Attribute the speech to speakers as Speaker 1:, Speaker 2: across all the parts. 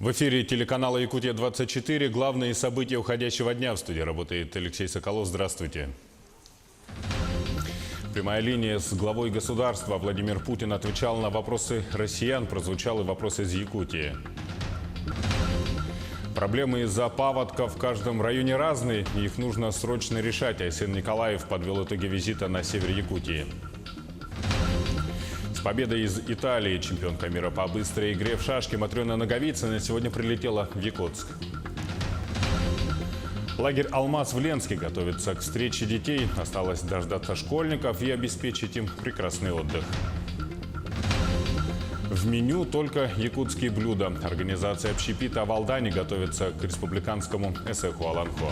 Speaker 1: В эфире телеканала «Якутия-24». Главные события уходящего дня. В студии работает Алексей Соколов. Здравствуйте. Прямая линия с главой государства. Владимир Путин отвечал на вопросы россиян. Прозвучал и вопрос из Якутии. Проблемы из-за паводка в каждом районе разные. И их нужно срочно решать. Айсен Николаев подвел итоги визита на север Якутии. С победой из Италии чемпионка мира по быстрой игре в шашки Матрена Наговицына сегодня прилетела в Якутск. Лагерь «Алмаз» в Ленске готовится к встрече детей. Осталось дождаться школьников и обеспечить им прекрасный отдых. В меню только якутские блюда. Организация общепита в Алдане готовится к республиканскому эсэху Аланхо.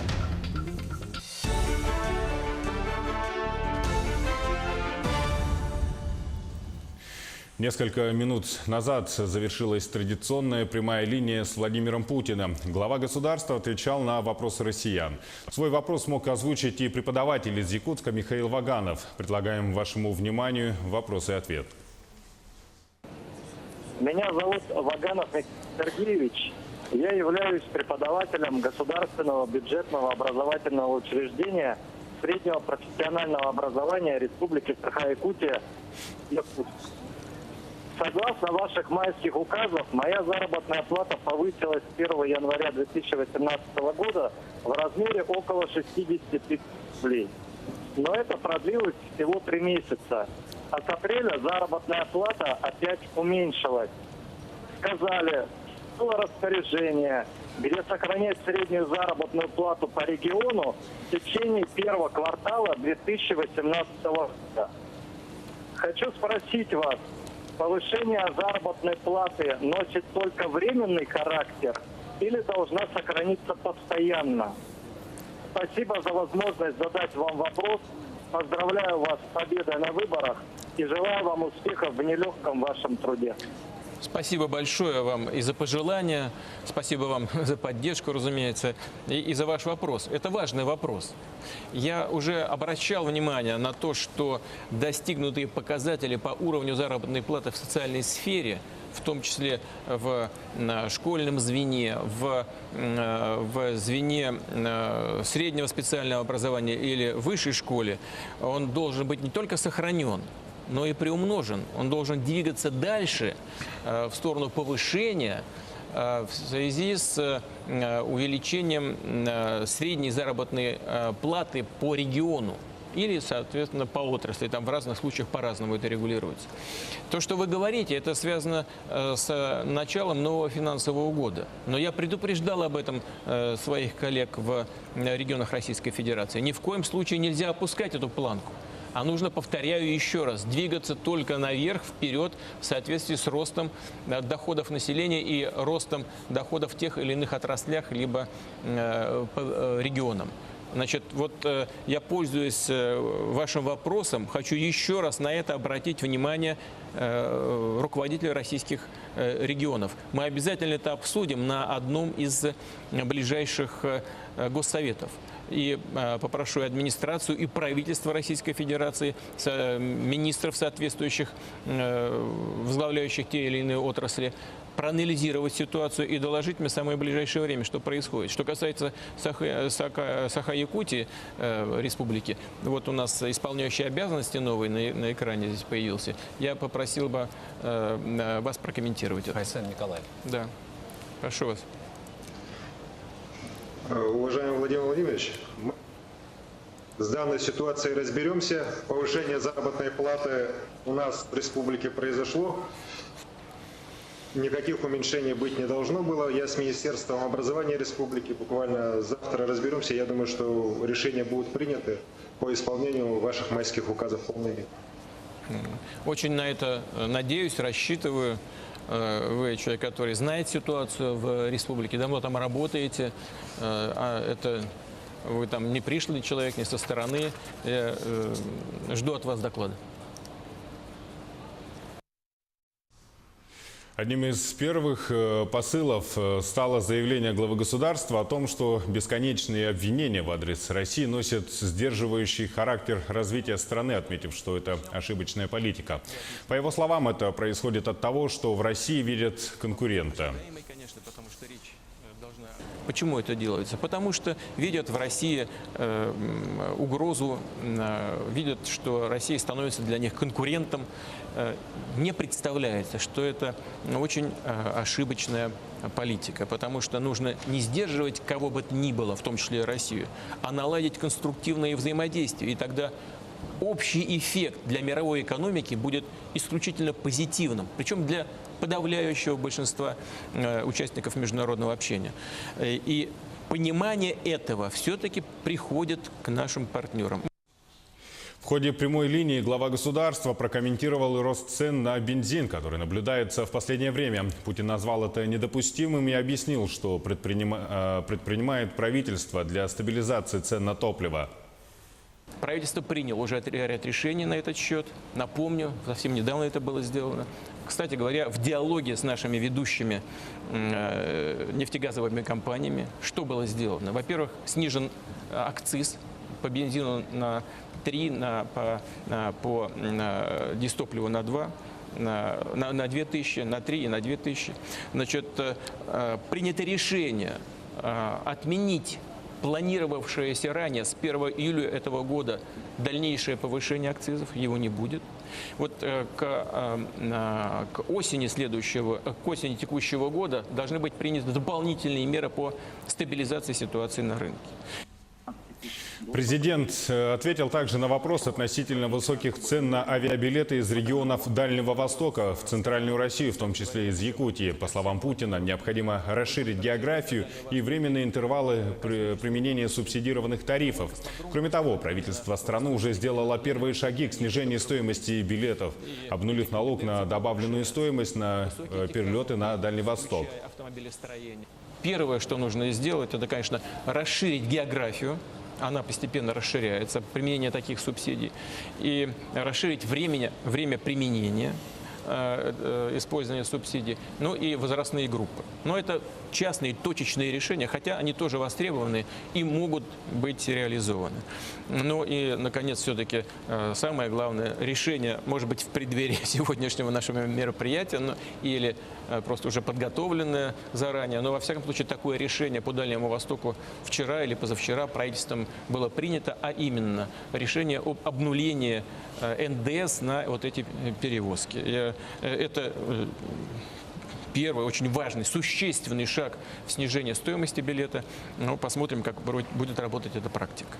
Speaker 1: Несколько минут назад завершилась традиционная прямая линия с Владимиром Путиным. Глава государства отвечал на вопросы россиян. Свой вопрос мог озвучить и преподаватель из Якутска Михаил Ваганов. Предлагаем вашему вниманию вопрос и ответ.
Speaker 2: Меня зовут Ваганов Михаил Сергеевич. Я являюсь преподавателем государственного бюджетного образовательного учреждения среднего профессионального образования Республики Саха-Якутия. Согласно ваших майских указов, моя заработная плата повысилась с 1 января 2018 года в размере около 60 тысяч рублей. Но это продлилось всего 3 месяца. А с апреля заработная плата опять уменьшилась. Сказали, было распоряжение, где сохранять среднюю заработную плату по региону в течение первого квартала 2018 года. Хочу спросить вас, повышение заработной платы носит только временный характер или должна сохраниться постоянно? Спасибо за возможность задать вам вопрос. Поздравляю вас с победой на выборах и желаю вам успехов в нелегком вашем труде.
Speaker 3: Спасибо большое вам и за пожелания, спасибо вам за поддержку, разумеется, и за ваш вопрос. Это важный вопрос. Я уже обращал внимание на то, что достигнутые показатели по уровню заработной платы в социальной сфере, в том числе в школьном звене, в звене среднего специального образования или высшей школе, он должен быть не только сохранен, но и приумножен. Он должен двигаться дальше в сторону повышения в связи с увеличением средней заработной платы по региону или, соответственно, по отрасли. Там в разных случаях по-разному это регулируется. То, что вы говорите, это связано с началом нового финансового года. Но я предупреждал об этом своих коллег в регионах Российской Федерации. Ни в коем случае нельзя опускать эту планку. А нужно, повторяю еще раз, двигаться только наверх, вперед, в соответствии с ростом доходов населения и ростом доходов в тех или иных отраслях, либо по регионам. Значит, вот я, пользуясь вашим вопросом, хочу еще раз на это обратить внимание руководителей российских регионов. Мы обязательно это обсудим на одном из ближайших госсоветов. И попрошу и администрацию, и правительство Российской Федерации, министров соответствующих, возглавляющих те или иные отрасли, проанализировать ситуацию и доложить мне в самое ближайшее время, что происходит. Что касается Саха-Якутии республики, вот у нас исполняющий обязанности новый на экране здесь появился. Я попросил бы вас прокомментировать это.
Speaker 4: Айсен Николаев.
Speaker 3: Да, прошу вас.
Speaker 5: Уважаемый Владимир Владимирович, мы с данной ситуацией разберемся. Повышение заработной платы у нас в республике произошло. Никаких уменьшений быть не должно было. Я с Министерством образования республики буквально завтра разберемся. Я думаю, что решения будут приняты по исполнению ваших майских указов полными.
Speaker 3: Очень на это надеюсь, рассчитываю. Вы человек, который знает ситуацию в республике, давно там работаете, а это вы там не пришлый человек, не со стороны. Я жду от вас доклада.
Speaker 1: Одним из первых посылов стало заявление главы государства о том, что бесконечные обвинения в адрес России носят сдерживающий характер развития страны, отметив, что это ошибочная политика. По его словам, это происходит от того, что в России видят конкурента.
Speaker 3: Конечно, потому что Почему это делается? Потому что видят в России угрозу, видят, что Россия становится для них конкурентом. Не представляется, что это очень ошибочная политика, потому что нужно не сдерживать кого бы то ни было, в том числе и Россию, а наладить конструктивное взаимодействие. И тогда общий эффект для мировой экономики будет исключительно позитивным, причем для подавляющего большинства участников международного общения. И понимание этого все-таки приходит к нашим партнерам.
Speaker 1: В ходе прямой линии глава государства прокомментировал и рост цен на бензин, который наблюдается в последнее время. Путин назвал это недопустимым и объяснил, что предпринимает правительство для стабилизации цен на топливо.
Speaker 3: Правительство приняло уже ряд решений на этот счет. Напомню, совсем недавно это было сделано. Кстати говоря, в диалоге с нашими ведущими нефтегазовыми компаниями что было сделано? Во-первых, снижен акциз по бензину на 3, по дистопливу на 2. На 2000, на 3 и на 2000. Значит, принято решение отменить планировавшееся ранее с 1 июля этого года дальнейшее повышение акцизов, его не будет. Вот к осени текущего года должны быть приняты дополнительные меры по стабилизации ситуации на рынке.
Speaker 1: Президент ответил также на вопрос относительно высоких цен на авиабилеты из регионов Дальнего Востока в Центральную Россию, в том числе из Якутии. По словам Путина, необходимо расширить географию и временные интервалы применения субсидированных тарифов. Кроме того, правительство страны уже сделало первые шаги к снижению стоимости билетов, обнулив налог на добавленную стоимость на перелеты на Дальний Восток.
Speaker 3: Первое, что нужно сделать, это, конечно, расширить географию. Она постепенно расширяется, применение таких субсидий, и расширить время применения использования субсидий, ну и возрастные группы. Но это частные точечные решения, хотя они тоже востребованы и могут быть реализованы. Ну и, наконец, все-таки самое главное решение, может быть, в преддверии сегодняшнего нашего мероприятия, или просто уже подготовленное заранее, но, во всяком случае, такое решение по Дальнему Востоку вчера или позавчера правительством было принято, а именно решение об обнулении НДС на вот эти перевозки. Это первый очень важный, существенный шаг в снижении стоимости билета. Но посмотрим, как будет работать эта практика.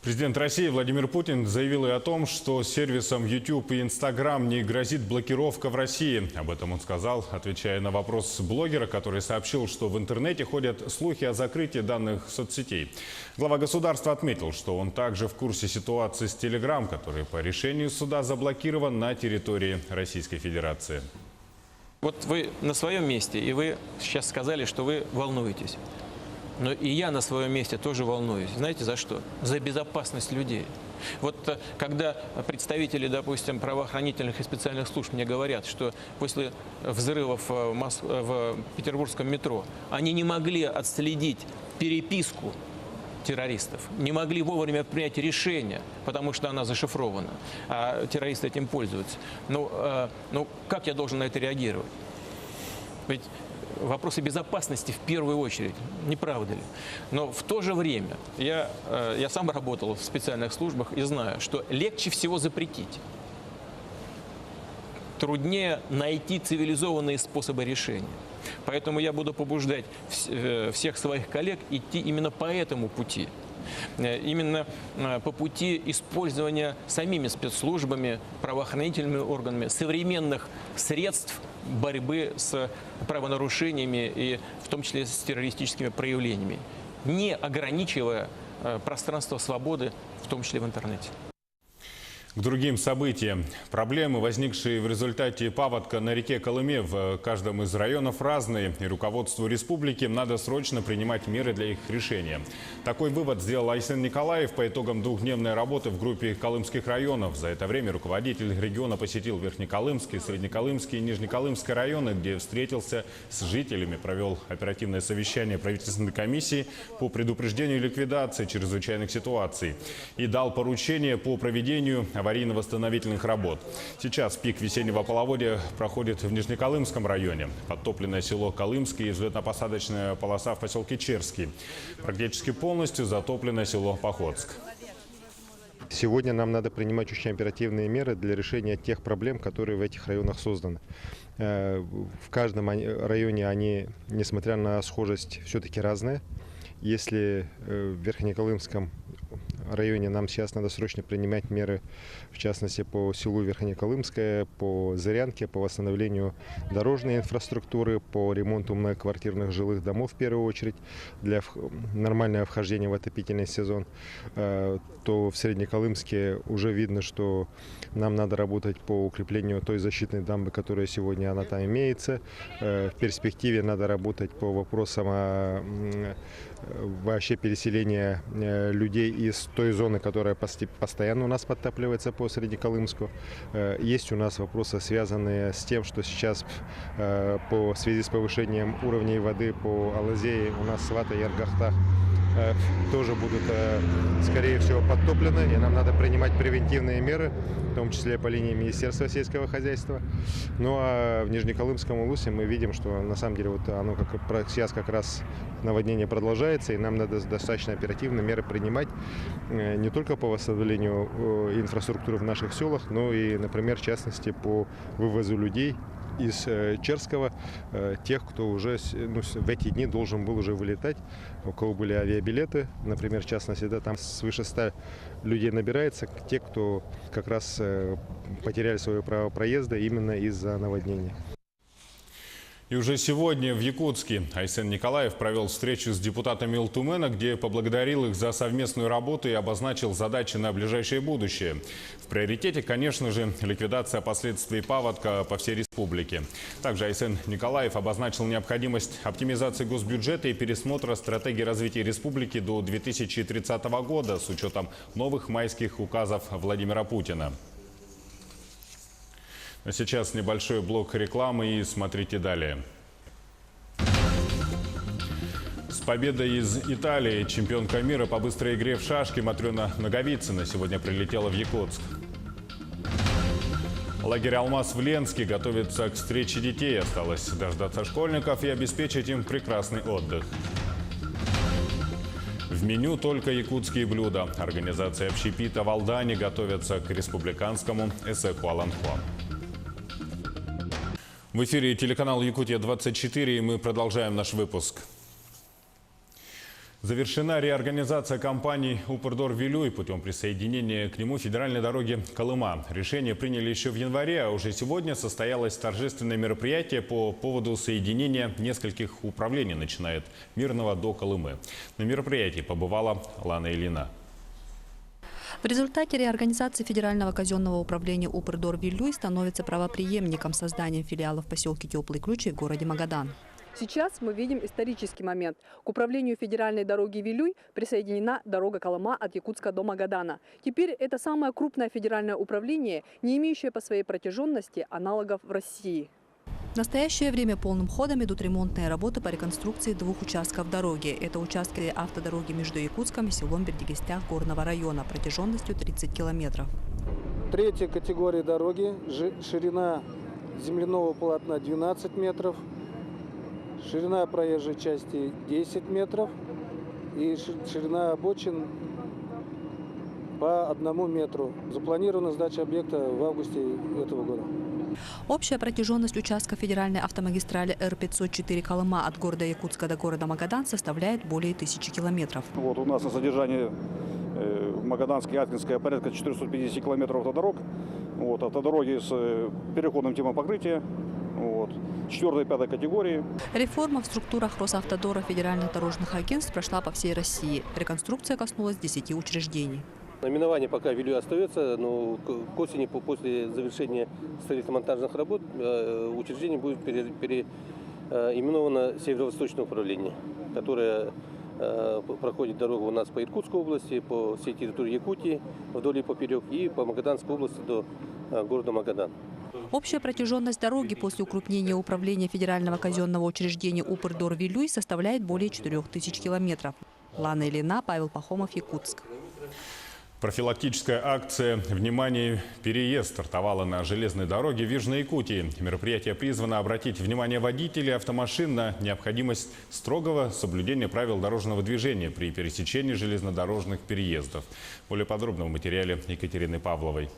Speaker 1: Президент России Владимир Путин заявил и о том, что сервисам YouTube и Instagram не грозит блокировка в России. Об этом он сказал, отвечая на вопрос блогера, который сообщил, что в интернете ходят слухи о закрытии данных соцсетей. Глава государства отметил, что он также в курсе ситуации с Telegram, который по решению суда заблокирован на территории Российской Федерации.
Speaker 3: Вот вы на своем месте, и вы сейчас сказали, что вы волнуетесь. Но и я на своем месте тоже волнуюсь. Знаете, за что? За безопасность людей. Вот когда представители, допустим, правоохранительных и специальных служб мне говорят, что после взрывов в петербургском метро они не могли отследить переписку террористов, не могли вовремя принять решение, потому что она зашифрована, а террористы этим пользуются. Ну, как я должен на это реагировать? Ведь вопросы безопасности в первую очередь, не правда ли? Но в то же время я сам работал в специальных службах и знаю, что легче всего запретить. Труднее найти цивилизованные способы решения. Поэтому я буду побуждать всех своих коллег идти именно по этому пути. Именно по пути использования самими спецслужбами, правоохранительными органами современных средств борьбы с правонарушениями и в том числе с террористическими проявлениями, не ограничивая пространство свободы, в том числе в интернете.
Speaker 1: К другим событиям. Проблемы, возникшие в результате паводка на реке Колыме, в каждом из районов разные. И руководству республики надо срочно принимать меры для их решения. Такой вывод сделал Айсен Николаев по итогам двухдневной работы в группе колымских районов. За это время руководитель региона посетил Верхнеколымский, Среднеколымский и Нижнеколымский районы, где встретился с жителями, провел оперативное совещание правительственной комиссии по предупреждению и ликвидации чрезвычайных ситуаций и дал поручение по проведению аварийно-восстановительных работ. Сейчас пик весеннего половодья проходит в Нижнеколымском районе. Подтопленное село Колымское и взлетно-посадочная полоса в поселке Черский. Практически полностью затоплено село Походск.
Speaker 5: Сегодня нам надо принимать очень оперативные меры для решения тех проблем, которые в этих районах созданы. В каждом районе они, несмотря на схожесть, все-таки разные. Если в Верхнеколымском районе нам сейчас надо срочно принимать меры, в частности, по селу Верхнеколымское, по Зырянке, по восстановлению дорожной инфраструктуры, по ремонту многоквартирных жилых домов в первую очередь, для нормального вхождения в отопительный сезон, то в Среднеколымске уже видно, что нам надо работать по укреплению той защитной дамбы, которая сегодня она там имеется. В перспективе надо работать по вопросам вообще переселения людей из той зоны, которая постоянно у нас подтапливается по Среднеколымску. Есть у нас вопросы, связанные с тем, что сейчас в связи с повышением уровней воды по Алазее у нас Свата и Аргахтах тоже будут, скорее всего, подтоплены, и нам надо принимать превентивные меры, в том числе по линии Министерства сельского хозяйства. Ну а в Нижнеколымском улусе мы видим, что на самом деле вот оно сейчас как раз наводнение продолжается, и нам надо достаточно оперативно меры принимать не только по восстановлению инфраструктуры в наших селах, но и, например, в частности, по вывозу людей из Черского, тех, кто уже в эти дни должен был уже вылетать, у кого были авиабилеты, например, в частности, да, там свыше 100 людей набирается, те, кто как раз потеряли свое право проезда именно из-за наводнения.
Speaker 1: И уже сегодня в Якутске Айсен Николаев провел встречу с депутатами Ултумена, где поблагодарил их за совместную работу и обозначил задачи на ближайшее будущее. В приоритете, конечно же, ликвидация последствий паводка по всей республике. Также Айсен Николаев обозначил необходимость оптимизации госбюджета и пересмотра стратегии развития республики до 2030 года с учетом новых майских указов Владимира Путина. А сейчас небольшой блок рекламы и смотрите далее. С победой из Италии чемпионка мира по быстрой игре в шашки Матрена Наговицына сегодня прилетела в Якутск. Лагерь «Алмаз» в Ленске готовится к встрече детей. Осталось дождаться школьников и обеспечить им прекрасный отдых. В меню только якутские блюда. Организация общепита в Алдане готовится к республиканскому эсэку Аланхо. В эфире телеканал «Якутия-24», и мы продолжаем наш выпуск. Завершена реорганизация компании «Упрдор-Вилюй» путем присоединения к нему федеральной дороги Колыма. Решение приняли еще в январе, а уже сегодня состоялось торжественное мероприятие по поводу соединения нескольких управлений, начиная от Мирного до Колымы. На мероприятии побывала Лана Ильина.
Speaker 4: В результате реорганизации Федерального казенного управления «Упрдор-Вилюй» становится правопреемником созданием филиала в поселке Теплый Ключ и в городе Магадан.
Speaker 6: Сейчас мы видим исторический момент. К управлению федеральной дороги Вилюй присоединена дорога Колыма от Якутска до Магадана. Теперь это самое крупное федеральное управление, не имеющее по своей протяженности аналогов в России.
Speaker 4: В настоящее время полным ходом идут ремонтные работы по реконструкции двух участков дороги. Это участки автодороги между Якутском и селом Бердигестях горного района протяженностью 30 километров.
Speaker 7: Третья категория дороги, ширина земляного полотна 12 метров, ширина проезжей части 10 метров и ширина обочин по 1 метру. Запланирована сдача объекта в августе этого года.
Speaker 4: Общая протяженность участка федеральной автомагистрали Р-504 Колыма от города Якутска до города Магадан составляет более 1000 километров.
Speaker 8: Вот у нас на содержании Магаданская и Аткинская порядка 450 километров автодорог. Вот, автодороги с переходным типом покрытия. Вот, 4-й и 5-й категории.
Speaker 4: Реформа в структурах Росавтодора федеральных дорожных агентств прошла по всей России. Реконструкция коснулась 10 учреждений.
Speaker 9: Наименование пока Вилюй остается, но к осени, после завершения строительно-монтажных работ, учреждение будет переименовано Северо-Восточное управление, которое проходит дорогу у нас по Иркутской области, по всей территории Якутии, вдоль и поперек, и по Магаданской области до города Магадан.
Speaker 4: Общая протяженность дороги после укрупнения управления федерального казенного учреждения «Упрдор-Вилюй» составляет более 4000 километров. Лана Ильина, Павел Пахомов, Якутск.
Speaker 1: Профилактическая акция «Внимание! Переезд» стартовала на железной дороге в Южной Якутии. Мероприятие призвано обратить внимание водителей автомашин на необходимость строгого соблюдения правил дорожного движения при пересечении железнодорожных переездов. Более подробно в материале Екатерины Павловой.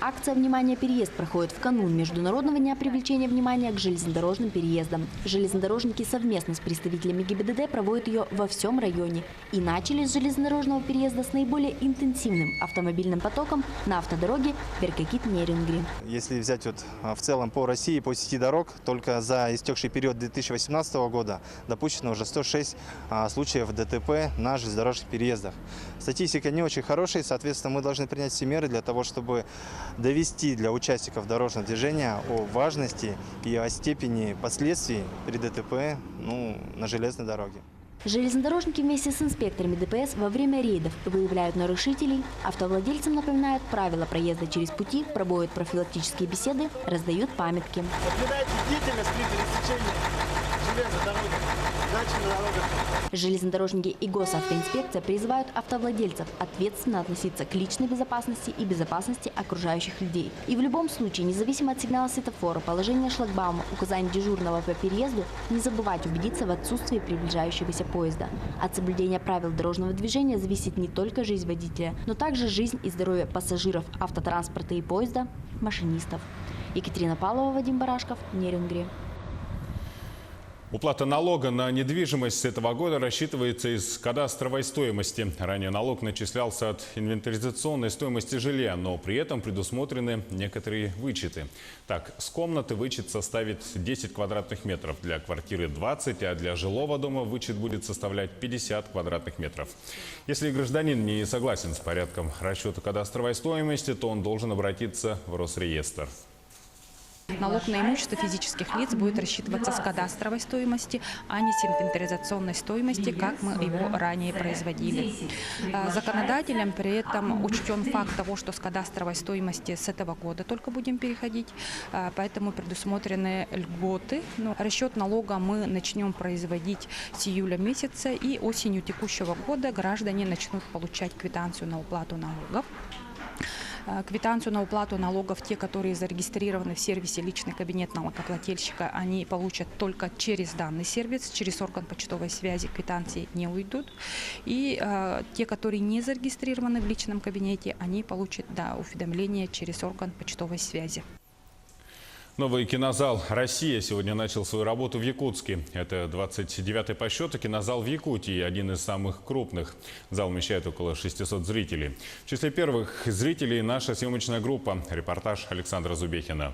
Speaker 10: Акция «Внимание! Переезд» проходит в канун Международного дня привлечения внимания к железнодорожным переездам. Железнодорожники совместно с представителями ГИБДД проводят ее во всем районе. И начали с железнодорожного переезда с наиболее интенсивным автомобильным потоком на автодороге Беркакит-Нерингри.
Speaker 11: Если взять в целом по России, по сети дорог, только за истекший период 2018 года допущено уже 106 случаев ДТП на железнодорожных переездах. Статистика не очень хорошая, соответственно, мы должны принять все меры для того, чтобы довести для участников дорожного движения о важности и о степени последствий при ДТП на железной дороге.
Speaker 10: Железнодорожники вместе с инспекторами ДПС во время рейдов выявляют нарушителей, автовладельцам напоминают правила проезда через пути, проводят профилактические беседы, раздают памятки.
Speaker 12: Наблюдайте деятельность при пересечении железной дороги. Удачи на дорогах.
Speaker 10: Железнодорожники и госавтоинспекция призывают автовладельцев ответственно относиться к личной безопасности и безопасности окружающих людей. И в любом случае, независимо от сигнала светофора, положения шлагбаума, указаний дежурного по переезду, не забывать убедиться в отсутствии приближающегося поезда. От соблюдения правил дорожного движения зависит не только жизнь водителя, но также жизнь и здоровье пассажиров автотранспорта и поезда, машинистов. Екатерина Павлова, Вадим Барашков, Нерингри.
Speaker 1: Уплата налога на недвижимость с этого года рассчитывается из кадастровой стоимости. Ранее налог начислялся от инвентаризационной стоимости жилья, но при этом предусмотрены некоторые вычеты. Так, с комнаты вычет составит 10 квадратных метров, для квартиры 20, а для жилого дома вычет будет составлять 50 квадратных метров. Если гражданин не согласен с порядком расчета кадастровой стоимости, то он должен обратиться в Росреестр.
Speaker 13: Налог на имущество физических лиц будет рассчитываться с кадастровой стоимости, а не с инвентаризационной стоимости, как мы его ранее производили. Законодателем при этом учтен факт того, что с кадастровой стоимости с этого года только будем переходить, поэтому предусмотрены льготы. Расчет налога мы начнем производить с июля месяца, и осенью текущего года граждане начнут получать квитанцию на уплату налогов. Квитанцию на уплату налогов, те, которые зарегистрированы в сервисе «Личный кабинет налогоплательщика», они получат только через данный сервис, через орган почтовой связи квитанции не уйдут. И те, которые не зарегистрированы в личном кабинете, они получат уведомление через орган почтовой связи.
Speaker 1: Новый кинозал «Россия» сегодня начал свою работу в Якутске. Это 29-й по счету кинозал в Якутии, один из самых крупных. Зал вмещает около 600 зрителей. В числе первых зрителей наша съемочная группа. Репортаж Александра Зубехина.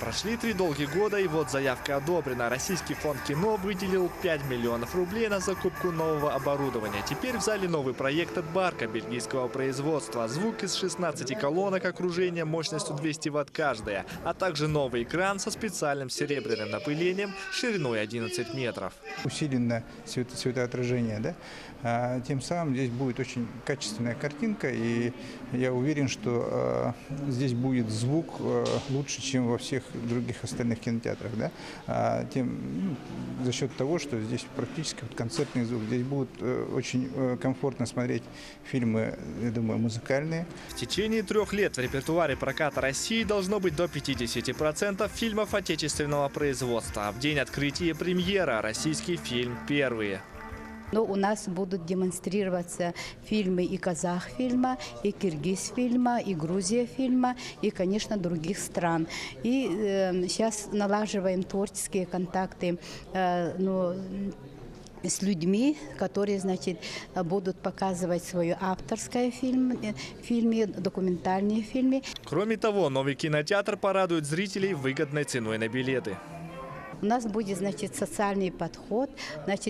Speaker 14: Прошли 3 долгих года, и вот заявка одобрена. Российский фонд кино выделил 5 миллионов рублей на закупку нового оборудования. Теперь в зале новый проект от Барка бельгийского производства. Звук из 16 колонок окружения мощностью 200 Вт каждая, а также новый экран со специальным серебряным напылением шириной 11 метров.
Speaker 15: Усиленное светоотражение, да? Тем самым здесь будет очень качественная картинка, и я уверен, что здесь будет звук лучше, чем во всех других остальных кинотеатрах, да? За счет того, что здесь практически концертный звук. Здесь будет очень комфортно смотреть фильмы, я думаю, музыкальные.
Speaker 14: В течение 3 лет в репертуаре проката России должно быть до 50% фильмов отечественного производства. А в день открытия премьера российский фильм «Первые».
Speaker 16: Но у нас будут демонстрироваться фильмы и казах-фильма, и киргиз-фильма, и Грузия-фильма, и, конечно, других стран. И сейчас налаживаем творческие контакты с людьми, которые, будут показывать свое авторское фильмы, документальные фильмы.
Speaker 14: Кроме того, новый кинотеатр порадует зрителей выгодной ценой на билеты.
Speaker 16: У нас будет, социальный подход.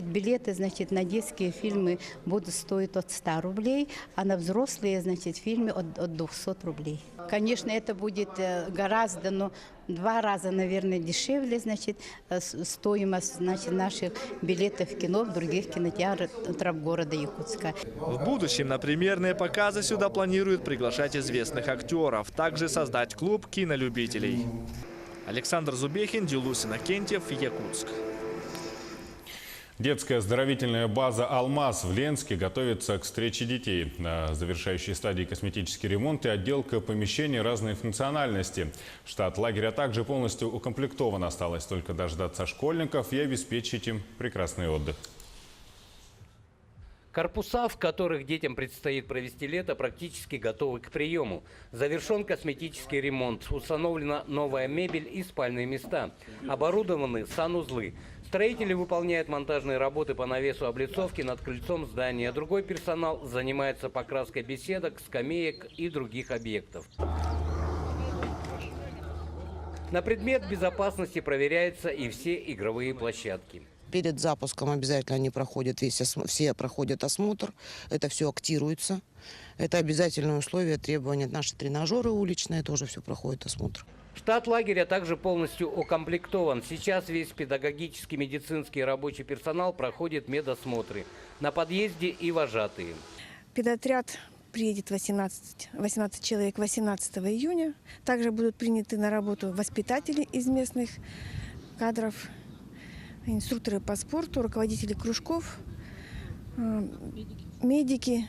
Speaker 16: Билеты, на детские фильмы будут стоить от 100 рублей, а на взрослые, фильмы от 200 рублей. Конечно, это будет гораздо, 2 раза, наверное, дешевле, стоимость, наших билетов в кино в других кинотеатрах города Якутска.
Speaker 14: В будущем на премьерные показы сюда планируют приглашать известных актеров, также создать клуб кинолюбителей. Александр Зубехин, Дилусин Акентьев, Якутск.
Speaker 1: Детская оздоровительная база «Алмаз» в Ленске готовится к встрече детей. На завершающей стадии косметический ремонт и отделка помещений разной функциональности. Штат лагеря также полностью укомплектован. Осталось только дождаться школьников и обеспечить им прекрасный отдых.
Speaker 17: Корпуса, в которых детям предстоит провести лето, практически готовы к приему. Завершен косметический ремонт, установлена новая мебель и спальные места. Оборудованы санузлы. Строители выполняют монтажные работы по навесу облицовки над крыльцом здания. Другой персонал занимается покраской беседок, скамеек и других объектов. На предмет безопасности проверяются и все игровые площадки.
Speaker 18: Перед запуском обязательно они проходят все проходят осмотр, это все актируется. Это обязательное условие, требования. Наши тренажеры уличные тоже все проходит осмотр.
Speaker 17: Штат лагеря также полностью укомплектован. Сейчас весь педагогический, медицинский и рабочий персонал проходит медосмотры. На подъезде и вожатые.
Speaker 19: Педотряд приедет 18 человек 18 июня. Также будут приняты на работу воспитатели из местных кадров, инструкторы по спорту, руководители кружков, медики.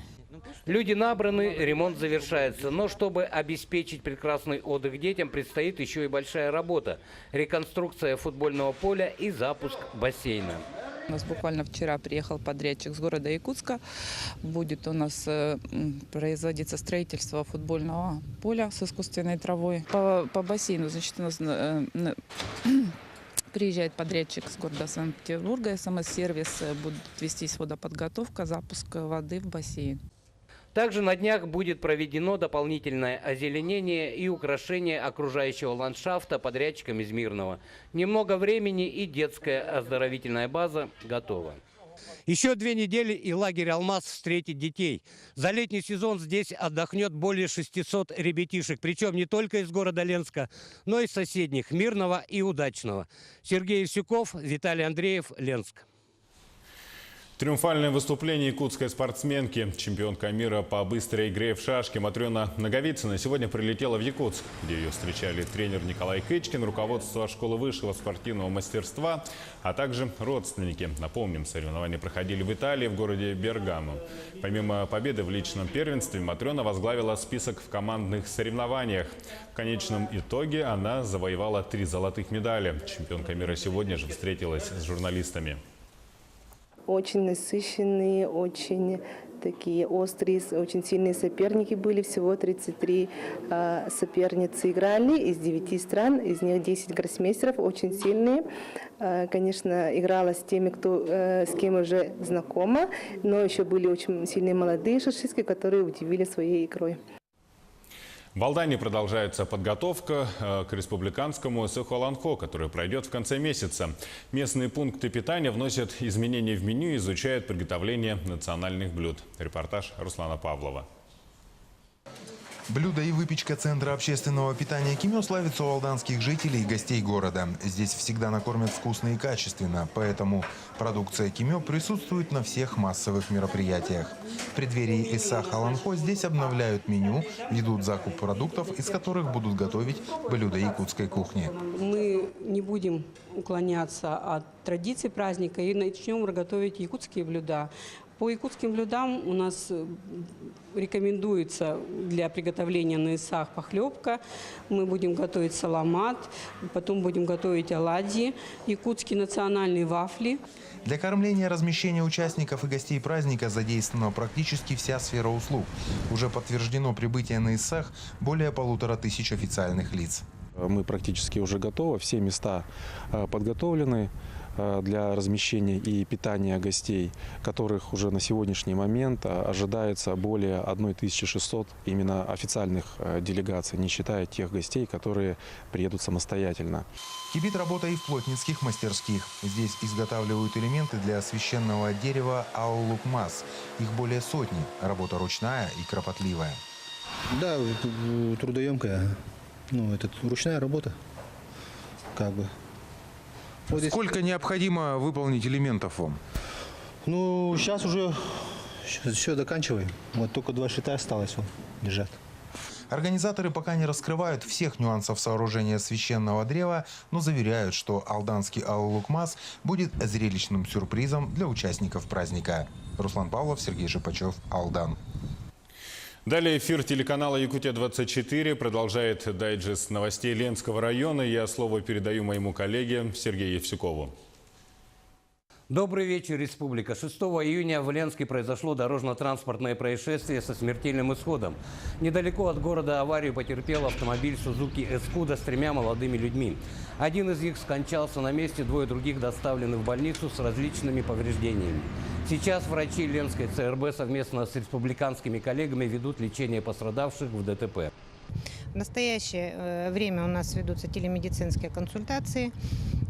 Speaker 17: Люди набраны, ремонт завершается. Но чтобы обеспечить прекрасный отдых детям, предстоит еще и большая работа. Реконструкция футбольного поля и запуск бассейна.
Speaker 20: У нас буквально вчера приехал подрядчик с города Якутска. Будет у нас производиться строительство футбольного поля с искусственной травой. По бассейну, значит, у нас приезжает подрядчик с города Санкт-Петербурга, СМС-сервис, будет вестись водоподготовка, запуск воды в бассейн.
Speaker 17: Также на днях будет проведено дополнительное озеленение и украшение окружающего ландшафта подрядчиком из Мирного. Немного времени и детская оздоровительная база готова.
Speaker 21: Еще 2 недели и лагерь «Алмаз» встретит детей. За летний сезон здесь отдохнет более 600 ребятишек. Причем не только из города Ленска, но и соседних – Мирного и Удачного. Сергей Евсюков, Виталий Андреев, Ленск.
Speaker 1: Триумфальное выступление якутской спортсменки, чемпионка мира по быстрой игре в шашки Матрена Наговицына сегодня прилетела в Якутск, где ее встречали тренер Николай Кычкин, руководство школы высшего спортивного мастерства, а также родственники. Напомним, соревнования проходили в Италии, в городе Бергамо. Помимо победы в личном первенстве, Матрена возглавила список в командных соревнованиях. В конечном итоге она завоевала 3 золотых медали. Чемпионка мира сегодня же встретилась с журналистами.
Speaker 22: Очень насыщенные, очень такие острые, очень сильные соперники были. Всего 33 соперницы играли из 9 стран, из них 10 гроссмейстеров, очень сильные. Конечно, играла с теми, с кем уже знакома, но еще были очень сильные молодые шашистки, которые удивили своей игрой.
Speaker 1: В Алдане продолжается подготовка к республиканскому Сыхуаланхо, который пройдет в конце месяца. Местные пункты питания вносят изменения в меню и изучают приготовление национальных блюд. Репортаж Руслана Павлова.
Speaker 23: Блюда и выпечка Центра общественного питания Кимё славятся у алданских жителей и гостей города. Здесь всегда накормят вкусно и качественно, поэтому продукция Кимё присутствует на всех массовых мероприятиях. В преддверии Сыхуаланхо здесь обновляют меню, ведут закуп продуктов, из которых будут готовить блюда якутской кухни.
Speaker 24: Мы не будем уклоняться от традиций праздника и начнем готовить якутские блюда. По якутским блюдам у нас рекомендуется для приготовления на Исах похлебка. Мы будем готовить саламат, потом будем готовить оладьи, якутские национальные вафли.
Speaker 23: Для кормления и размещения участников и гостей праздника задействована практически вся сфера услуг. Уже подтверждено прибытие на Исах более 1500 официальных лиц.
Speaker 25: Мы практически уже готовы, все места подготовлены для размещения и питания гостей, которых уже на сегодняшний момент ожидается более 1600 именно официальных делегаций, не считая тех гостей, которые приедут самостоятельно.
Speaker 23: Кипит работа и в плотницких мастерских. Здесь изготавливают элементы для священного дерева аулукмас. Их более сотни. Работа ручная и кропотливая.
Speaker 26: Да, трудоемкая. Это ручная работа, как бы.
Speaker 23: Вот сколько необходимо выполнить элементов вам?
Speaker 26: Сейчас уже все заканчиваем. Вот только 2 шита осталось лежат.
Speaker 23: Организаторы пока не раскрывают всех нюансов сооружения священного древа, но заверяют, что алданский Аллукмаз будет зрелищным сюрпризом для участников праздника. Руслан Павлов, Сергей Шипачев, Алдан.
Speaker 1: Далее эфир телеканала «Якутия-24» продолжает дайджест новостей Ленского района. Я слово передаю моему коллеге Сергею Евсюкову.
Speaker 17: Добрый вечер, Республика. 6 июня в Ленске произошло дорожно-транспортное происшествие со смертельным исходом. Недалеко от города аварию потерпел автомобиль Suzuki Escudo с 3 молодыми людьми. Один из них скончался на месте, 2 других доставлены в больницу с различными повреждениями. Сейчас врачи Ленской ЦРБ совместно с республиканскими коллегами ведут лечение пострадавших в ДТП.
Speaker 2: В настоящее время у нас ведутся телемедицинские консультации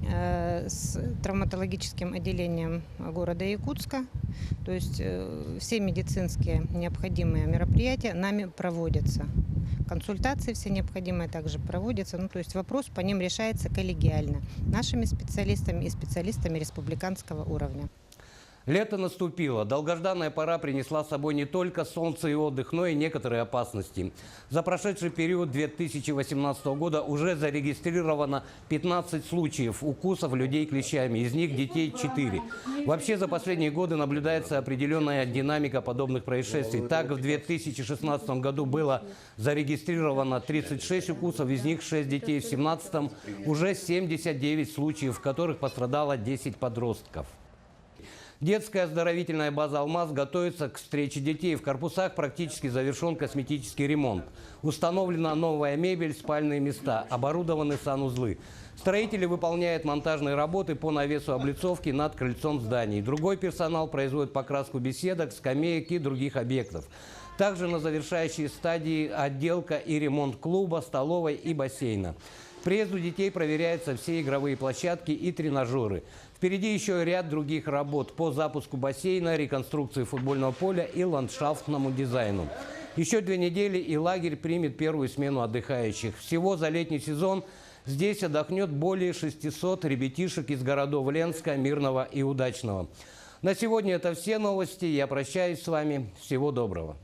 Speaker 2: с травматологическим отделением города Якутска. То есть все медицинские необходимые мероприятия нами проводятся. Консультации все необходимые также проводятся. То есть вопрос по ним решается коллегиально нашими специалистами и специалистами республиканского уровня.
Speaker 17: Лето наступило. Долгожданная пора принесла с собой не только солнце и отдых, но и некоторые опасности. За прошедший период 2018 года уже зарегистрировано 15 случаев укусов людей клещами, из них детей 4. Вообще за последние годы наблюдается определенная динамика подобных происшествий. Так, в 2016 году было зарегистрировано 36 укусов, из них 6 детей. В 2017 уже 79 случаев, в которых пострадало 10 подростков. Детская оздоровительная база «Алмаз» готовится к встрече детей. В корпусах практически завершен косметический ремонт. Установлена новая мебель, спальные места, оборудованы санузлы. Строители выполняют монтажные работы по навесу облицовки над крыльцом зданий. Другой персонал производит покраску беседок, скамеек и других объектов. Также на завершающей стадии отделка и ремонт клуба, столовой и бассейна. К приезду детей проверяются все игровые площадки и тренажеры. Впереди еще ряд других работ по запуску бассейна, реконструкции футбольного поля и ландшафтному дизайну. Еще 2 недели и лагерь примет первую смену отдыхающих. Всего за летний сезон здесь отдохнет более 600 ребятишек из городов Ленска, Мирного и Удачного. На сегодня это все новости. Я прощаюсь с вами. Всего доброго.